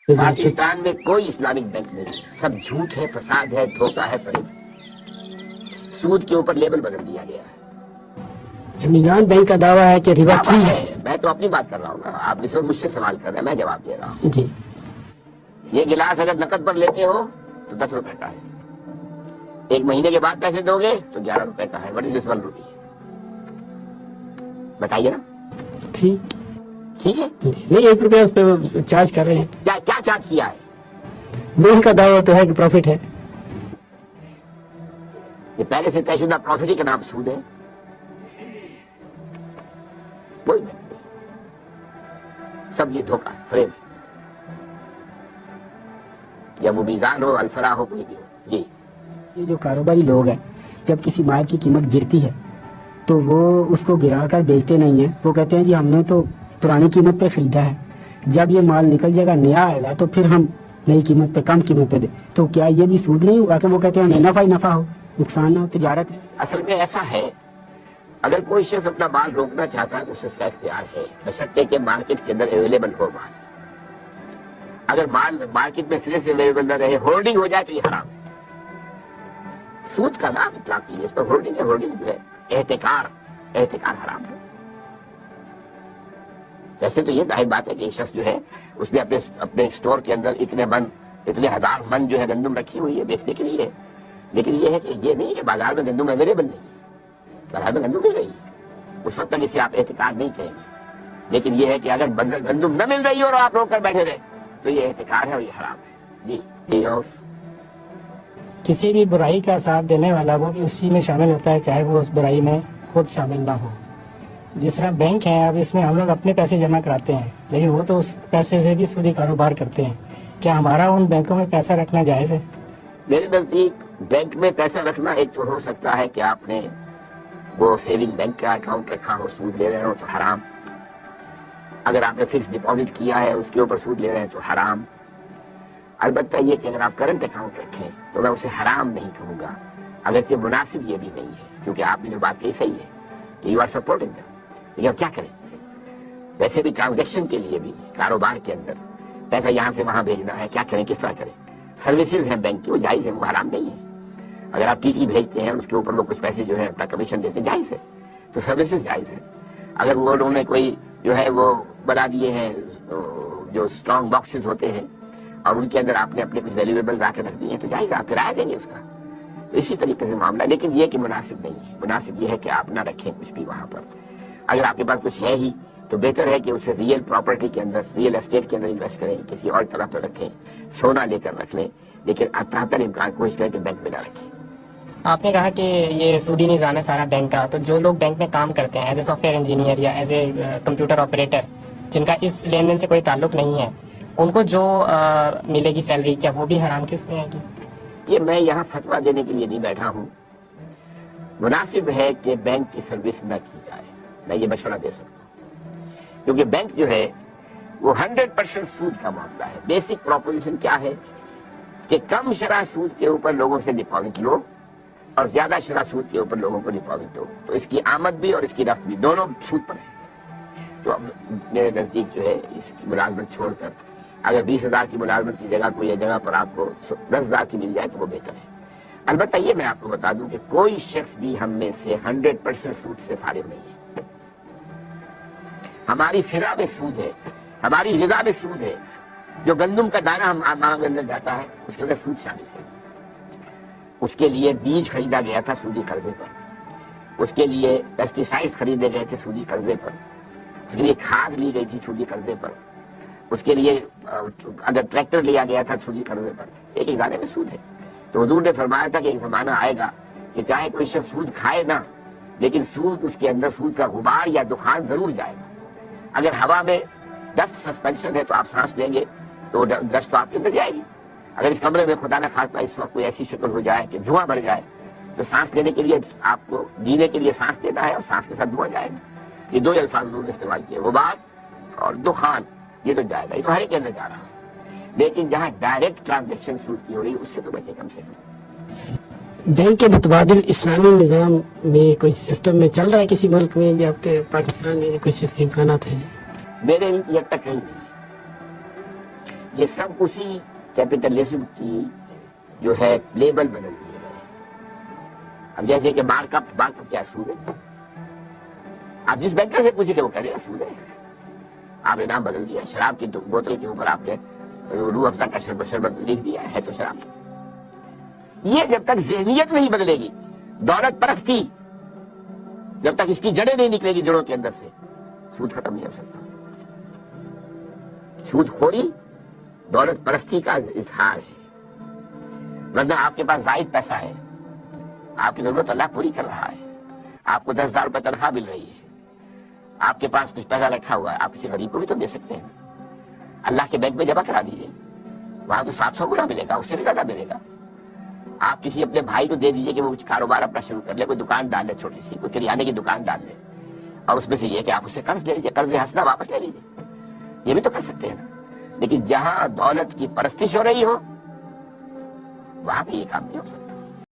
پاکستان میں کوئی Islamic bank نہیں، سب جھوٹ ہے، فساد ہے، دھوکہ ہے، فریب۔ سود کے اوپر لیبل بدل دیا گیا ہے۔ میزان بینک کا دعویٰ ہے کہ ربا فری ہے۔ میں تو اپنی بات کر رہا ہوں نا، آپ اس وقت مجھ سے سوال کر رہے ہیں، میں جواب دے رہا ہوں۔ جی، یہ گلاس اگر نقد پر لیتے ہو تو 10 روپے کا ہے، ایک مہینے کے بعد پیسے دو گے تو 11 روپے کا ہے۔ وٹ از دس 1 روپی؟ بتائیے نا، ٹھیک ہے؟ نہیں 1 روپیہ اس پہ چارج کر رہے ہیں۔ کیا چارج کیا ہے؟ لون کا دعویٰ تو ہے کہ پروفٹ ہے۔ یہ پہلے سے طے شدہ پروفٹ کا نام سود ہے، کوئی نہیں، سب یہ دھوکہ ہے، فریب ہے۔ یا وہ میزان ہو، الفلاح ہو، کوئی بھی ہو۔ جی، یہ جو کاروباری لوگ ہیں، جب کسی مال کی قیمت گرتی ہے تو وہ اس کو گرا کر بیچتے نہیں ہیں، وہ کہتے ہیں جی ہم نے تو پرانی قیمت پہ خریدا ہے، جب یہ مال نکل جائے گا نیا آئے گا تو پھر ہم نئی قیمت پہ کم قیمت پہ دیں۔ تو کیا یہ بھی سود نہیں ہوگا کہ وہ کہتے ہیں ہمیں نفع ہی نفع ہو، نقصان نہ ہو، تجارت ہے؟ اصل میں ایسا ہے، اگر کوئی شخص اپنا مال روکنا چاہتا ہے تو اس کا اختیار ہے، بشرطے کہ مارکیٹ کے اندر اویلیبل ہو مال۔ اگر مال مارکیٹ میں سرے سے اویلیبل نہ رہے، ہولڈنگ ہو جائے تو یہ حرام ہے۔ سود کا نام اطلاق کیجیے، اس پر ہولڈنگ ہے، ہولڈنگ جو ہے احتکار حرام ہے۔ ویسے تو یہ ظاہر بات ہے کہ ایک شخص جو ہے اس نے اپنے اسٹور کے اندر اتنے ہزار من جو ہے گندم رکھی ہوئی ہے بیچنے کے لیے، لیکن یہ ہے کہ یہ نہیں کہ بازار میں گندم اویلیبل نہیں ہے، بازار میں گندم مل رہی ہے، اس وقت تک اسے آپ احتکار نہیں کہیں گے۔ لیکن یہ ہے کہ اگر گندم نہ مل رہی ہو اور آپ روک کر بیٹھے رہے تو یہ احتکار ہے اور یہ حرام ہے۔ جی، اور کسی بھی برائی کا ساتھ دینے والا وہ بھی اسی میں شامل ہوتا ہے، چاہے وہ اس برائی میں خود شامل نہ ہو۔ جس طرح بینک ہے، اب اس میں ہم لوگ اپنے پیسے جمع کراتے ہیں، لیکن وہ تو اس پیسے سے بھی سودی کاروبار کرتے ہیں۔ کیا ہمارا ان بینکوں میں پیسہ رکھنا جائز ہے؟ میرے نزدیک بینک میں پیسہ رکھنا ایک تو ہو سکتا ہے کہ آپ نے وہ سیونگ بینک کا اکاؤنٹ رکھا ہو، سود لے رہے ہو تو حرام۔ اگر آپ نے فکس ڈپازٹ کیا ہے اس کے اوپر سود لے رہے ہیں تو حرام۔ البتہ یہ کہ اگر آپ کرنٹ اکاؤنٹ رکھیں تو میں اسے حرام نہیں کہوں گا، اگرچہ مناسب یہ بھی نہیں ہے، کیونکہ آپ نے جو بات کہی صحیح ہے کہ یو آر سپورٹنگ دیم، لیکن اب کیا کریں؟ ویسے بھی ٹرانزیکشن کے لیے بھی کاروبار کے اندر پیسہ یہاں سے وہاں بھیجنا ہے، کیا کریں، کس طرح کریں؟ سروسز ہیں بینک کی، وہ جائز ہیں، وہ حرام نہیں ہے۔ اگر آپ ٹی ٹی بھیجتے ہیں اس کے اوپر وہ کچھ پیسے جو ہے اپنا کمیشن دیتے ہیں، جائز ہے، تو سروسز جائز ہے۔ اگر وہ انہوں نے کوئی جو ہے وہ بنا دیے ہیں جو اسٹرانگ باکسز ہوتے ہیں اور ان کے اندر آپ نے اپنے کچھ ویلیویبل لا کے رکھ دیے ہیں تو جائز ہے، آپ کرایہ دیں گے اس کا، تو اسی طریقے سے معاملہ۔ لیکن یہ کہ مناسب نہیں ہے، مناسب یہ ہے کہ آپ نہ رکھیں کچھ بھی وہاں پر۔ اگر آپ کے پاس کچھ ہے ہی تو بہتر ہے کہ اسے ریئل پراپرٹی کے اندر، ریئل اسٹیٹ کے اندر انویسٹ کریں، کسی اور طرح پر رکھیں، سونا لے کر رکھ لیں، لیکن تحت الامکان کوشش کریں کہ بینک میں نہ رکھیں۔ آپ نے کہا کہ یہ سودی نظام ہے سارا بینک کا، تو جو لوگ بینک میں کام کرتے ہیں as a soft where engineer یا ایز اے کمپیوٹر آپریٹر، جن کا اس لین دین سے کوئی تعلق نہیں ہے، ان کو جو ملے گی سیلری، کیا وہ بھی حرام کس میں آئے گی؟ کہ میں یہاں فتویٰ دینے کے لیے نہیں بیٹھا ہوں، مناسب ہے کہ بینک کی سروس نہ کی جائے، میں یہ مشورہ دے سکتا ہوں، کیونکہ بینک جو ہے وہ 100% سود کا معاملہ ہے۔ بیسک پروپوزیشن کیا ہے کہ کم شرح سود کے اوپر لوگوں سے ڈپازٹ لو اور زیادہ شرح سود کے اوپر لوگوں کو ڈپازٹ دو، تو اس کی آمد بھی اور اس کی رفت بھی دونوں سود پر ہے۔ تو اب میرے نزدیک جو ہے اس کی ملازمت چھوڑ کر اگر 20,000 کی ملازمت کی جگہ کوئی جگہ پر آپ کو 10,000 کی مل جائے تو وہ بہتر ہے۔ البتہ یہ میں آپ کو بتا دوں کہ کوئی شخص بھی ہم میں سے 100% سود سے فارغ نہیں ہے۔ ہماری فضا میں سود ہے، ہماری غذا میں سود ہے، جو گندم کا دانہ ہم آنکھ کے اندر جاتا ہے اس کے اندر سود شامل ہے۔ اس کے لیے بیج خریدا گیا تھا سودی قرضے پر، اس کے لیے پیسٹی سائڈز خریدے گئے تھے سودی قرضے پر، اس کے لیے کھاد لی گئی تھی سودی قرضے پر، اس کے لیے اگر ٹریکٹر لیا گیا تھا سودی قرضے پر، ایک ادارے میں سود ہے۔ تو حضور نے فرمایا تھا کہ ایک زمانہ آئے گا کہ چاہے کوئی شخص سود کھائے نہ، لیکن سود اس کے اندر سود کا غبار یا دخان ضرور جائے گا۔ اگر ہوا میں ڈسٹ سسپینشن ہے تو آپ سانس لیں گے تو ڈسٹ تو آپ کے اندر جائے گی۔ اگر اس کمرے میں خدا نہ خواستہ اس وقت کوئی ایسی شکل ہو جائے کہ دھواں بڑھ جائے تو سانس لینے کے لیے آپ کو جینے کے لیے سانس لینا ہے اور سانس کے ساتھ دھواں جائے گا۔ یہ دو الفاظ حضور نے استعمال کیے، غبار اور دخان، یہ تو جائے گا، یہ تو ہر ایک کے اندر جا رہا ہے۔ لیکن جہاں ڈائریکٹ ٹرانزیکشن سود کی ہو رہی ہے اس سے تو بچے کم سے کم۔ بینک کے متبادل اسلامی نظام میں کوئی سسٹم میں چل رہا ہے کسی ملک میں، یا کہ پاکستان میں کچھ اس کے امکانات ہیں؟ میرے لیے اب تک کہیں نہیں، یہ سب اسی کیپٹلزم کی جو ہے لیبل بدل دیے گئے. اب جیسے کہ بار کپ کیا سود ہے؟ آپ جس بینکر سے پوچھیں گے وہ کہہ دے گا سود ہے. آپ نے نام بدل دیا. شراب کی بوتل کے اوپر آپ نے روح افزا کا شربت لکھ دیا ہے تو شراب. یہ جب تک ذہنیت نہیں بدلے گی، دولت پرستی جب تک اس کی جڑیں نہیں نکلے گی جڑوں کے اندر سے، سود ختم نہیں ہو سکتا. سود خوری دولت پرستی کا اظہار ہے. ورنہ آپ کے پاس زائد پیسہ ہے، آپ کی ضرورت اللہ پوری کر رہا ہے، آپ کو 10,000 روپے تنخواہ مل رہی ہے، آپ کے پاس کچھ پیسہ رکھا ہوا ہے، آپ کسی غریب کو بھی تو دے سکتے ہیں. اللہ کے بینک میں جمع کرا دیجیے، وہاں تو 700 گنا ملے گا، اس سے بھی زیادہ ملے گا. آپ کسی اپنے بھائی کو دے دیجیے کہ وہ کچھ کاروبار اپنا شروع کر لے، کوئی دکان ڈال لے، چھوٹی سی کوئی کریانے کی دکان ڈال لے، اور اس میں سے یہ کہ آپ اس سے قرض لے لیجیے، قرض ہنسنا واپس لے لیجیے. یہ بھی تو کر سکتے ہیں نا. لیکن جہاں دولت کی پرستش ہو رہی ہو وہاں بھی یہ کام نہیں ہو سکتا.